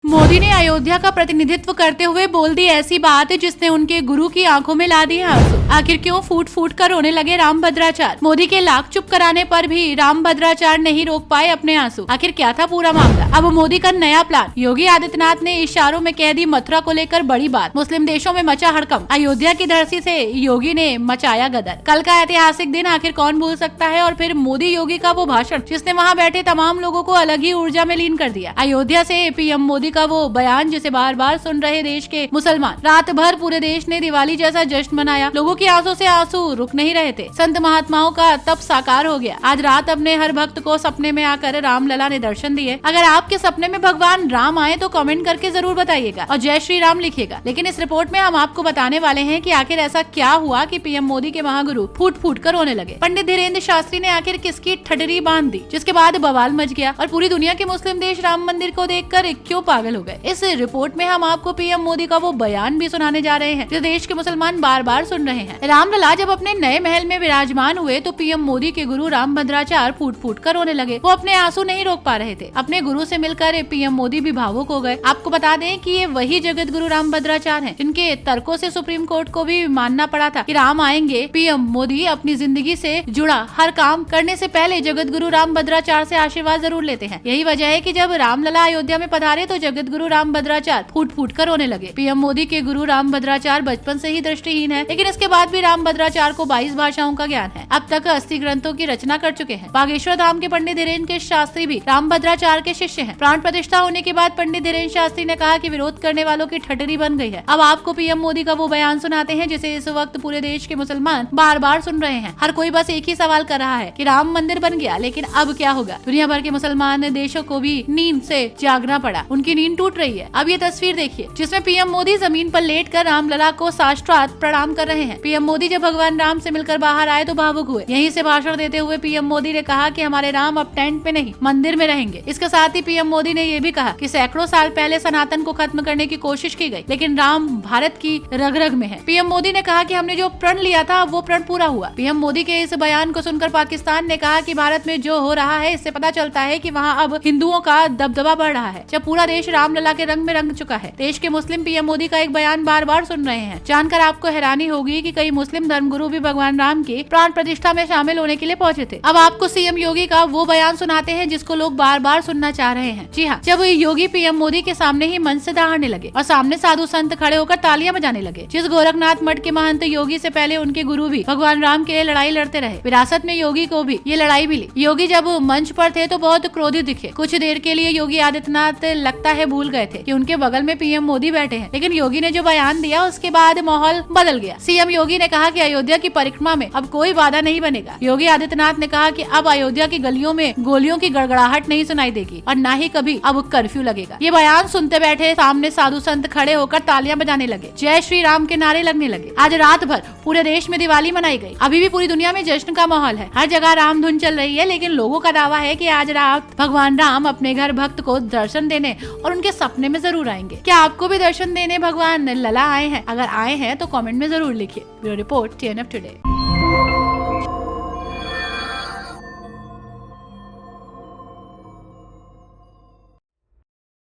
मोदी ने अयोध्या का प्रतिनिधित्व करते हुए बोल दी ऐसी बात जिसने उनके गुरु की आंखों में ला दिए आंसू। आखिर क्यों फूट फूट कर रोने लगे रामभद्राचार्य? मोदी के लाख चुप कराने पर भी रामभद्राचार्य नहीं रोक पाए अपने आंसू। आखिर क्या था पूरा मामला? अब मोदी का नया प्लान। योगी आदित्यनाथ ने इशारों में कह दी मथुरा को लेकर बड़ी बात। मुस्लिम देशों में मचा हड़कंप। अयोध्या की धरती से योगी ने मचाया गदर। कल का ऐतिहासिक दिन आखिर कौन भूल सकता है? और फिर मोदी योगी का वो भाषण जिसने वहाँ बैठे तमाम लोगों को अलग ही ऊर्जा में लीन कर दिया। अयोध्या से पीएम मोदी का वो बयान जिसे बार बार सुन रहे देश के मुसलमान। रात भर पूरे देश ने दिवाली जैसा जश्न मनाया। लोगों की आंसू से आंसू रुक नहीं रहे थे। संत महात्माओं का तप साकार हो गया। आज रात अपने हर भक्त को सपने में आकर रामलला ने दर्शन दिए। अगर आपके सपने में भगवान राम आए तो कमेंट करके जरूर बताइएगा और जय श्री राम लिखिएगा। लेकिन इस रिपोर्ट में हम आपको बताने वाले हैं कि आखिर ऐसा क्या हुआ कि पीएम मोदी के महागुरु फूट फूट कर रोने लगे। पंडित धीरेन्द्र शास्त्री ने आखिर किसकी ठटरी बांध दी जिसके बाद बवाल मच गया और पूरी दुनिया के मुस्लिम देश राम मंदिर को देखकर क्यों पागल हो गए। इस रिपोर्ट में हम आपको पीएम मोदी का वो बयान भी सुनाने जा रहे हैं जो देश के मुसलमान बार बार सुन रहे हैं। रामलला जब अपने नए महल में विराजमान हुए तो पीएम मोदी के गुरु रामभद्राचार्य फूट फूट कर रोने लगे। वो अपने आंसू नहीं रोक पा रहे थे। अपने गुरु से मिलकर पीएम मोदी भी भावुक हो गए। आपको बता दें कि ये वही जगत गुरु रामभद्राचार्य हैं जिनके तर्कों से सुप्रीम कोर्ट को भी मानना पड़ा था कि राम आएंगे। पीएम मोदी अपनी जिंदगी से जुड़ा हर काम करने से पहले जगत गुरु रामभद्राचार्य से आशीर्वाद जरूर लेते हैं। यही वजह है कि जब रामलला अयोध्या में पधारे तो जगत गुरु रामभद्राचार्य फूट फूट कर रोने लगे। पीएम मोदी के गुरु रामभद्राचार्य बचपन से ही दृष्टिहीन है, लेकिन इसके बाद भी रामभद्राचार्य को 22 भाषाओं का ज्ञान है। अब तक 80 ग्रंथों की रचना कर चुके हैं। बागेश्वर धाम के पंडित धीरेन्द्र शास्त्री भी रामभद्राचार्य के शिष्य हैं। प्राण प्रतिष्ठा होने के बाद पंडित धीरेन्द्र शास्त्री ने कहा कि विरोध करने वालों की ठटरी बन गई है। अब आपको पीएम मोदी का वो बयान सुनाते हैं जिसे इस वक्त पूरे देश के मुसलमान बार बार सुन रहे हैं। हर कोई बस एक ही सवाल कर रहा है कि राम मंदिर बन गया, लेकिन अब क्या होगा? दुनिया भर के मुसलमान देशों को भी नींद से जागना पड़ा। उनकी नींद टूट रही है। अब ये तस्वीर देखिए जिसमें पीएम मोदी जमीन पर लेटकर रामलला को साष्टांग प्रणाम कर रहे हैं। पीएम मोदी जब भगवान राम से मिलकर बाहर आए तो भावुक हुए। यहीं से भाषण देते हुए पीएम मोदी ने कहा कि हमारे राम अब टेंट में नहीं मंदिर में रहेंगे। इसके साथ ही पीएम मोदी ने ये भी कहा कि सैकड़ों साल पहले सनातन को खत्म करने की कोशिश की गई, लेकिन राम भारत की रग रग में है। पीएम मोदी ने कहा कि हमने जो प्रण लिया था वो प्रण पूरा हुआ। पीएम मोदी के इस बयान को सुनकर पाकिस्तान ने कहा कि भारत में जो हो रहा है इससे पता चलता है कि वहाँ अब हिंदुओं का दबदबा बढ़ रहा है, जब पूरा देश रामलला के रंग में रंग चुका है। देश के मुस्लिम पीएम मोदी का एक बयान बार बार सुन रहे हैं। जानकर आपको हैरानी होगी कि कई मुस्लिम धर्मगुरु भी भगवान राम की प्राण प्रतिष्ठा में शामिल होने के लिए पहुंचे थे। अब आपको सीएम योगी का वो बयान सुनाते हैं जिसको लोग बार बार सुनना चाह रहे हैं। जी हाँ, जब योगी पीएम मोदी के सामने ही मंच से दहाड़ने लगे और सामने साधु संत खड़े होकर तालियां बजाने लगे। जिस गोरखनाथ मठ के महंत योगी से पहले उनके गुरु भी भगवान राम के लिए लड़ाई लड़ते रहे, विरासत में योगी को भी ये लड़ाई मिली। योगी जब मंच पर थे तो बहुत क्रोधित दिखे। कुछ देर के लिए योगी आदित्यनाथ लगता है भूल गए थे कि उनके बगल में पीएम मोदी बैठे हैं, लेकिन योगी ने जो बयान दिया उसके बाद माहौल बदल गया। सीएम योगी ने कहा कि अयोध्या की परिक्रमा में अब कोई बाधा नहीं बनेगा। योगी आदित्यनाथ ने कहा कि अब अयोध्या की गलियों में गोलियों की गड़गड़ाहट नहीं सुनाई देगी और न ही कभी अब कर्फ्यू लगेगा। ये बयान सुनते बैठे सामने साधु संत खड़े होकर तालियां बजाने लगे, जय श्री राम के नारे लगने लगे। आज रात भर पूरे देश में दिवाली मनाई गई। अभी भी पूरी दुनिया में जश्न का माहौल है। हर जगह राम धुन चल रही है, लेकिन लोगों का दावा है कि आज रात भगवान राम अपने घर भक्त को दर्शन देने और उनके सपने में जरूर आएंगे। क्या आपको भी दर्शन देने भगवान लला आए हैं? अगर आए हैं तो कमेंट में जरूर लिखिए। Bureau report TNF today.